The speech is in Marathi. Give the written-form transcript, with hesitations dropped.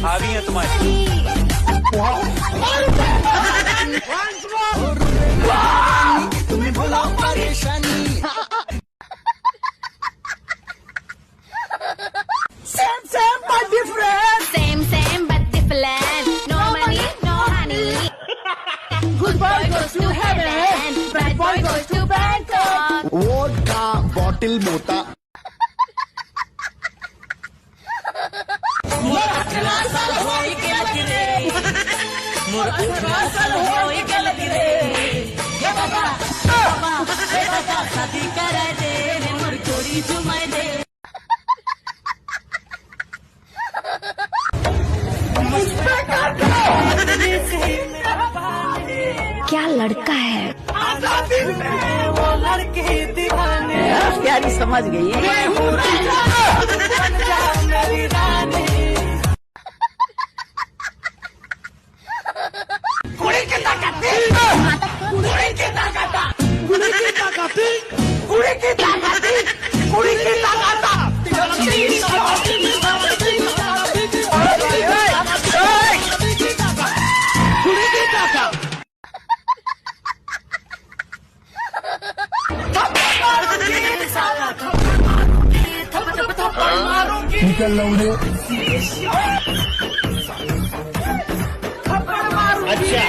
भाभी है तुम्हारी। तुम्हें भुलाओ परेशानी। Same but different. Same but different. No money, no honey. Good boy goes to heaven, bad boy goes to Bangkok. Vodka bottle मोटा। क्या लड़का है। वो लड़के दीवाने प्यारी समझ गई। मेरी रानी कुड़ी की ताकत, कुड़ी की ताकत, कुड़ी की ताकत, कुड़ी की ताकत, कुड़ी की ताकत। निकल लौड़े। अच्छा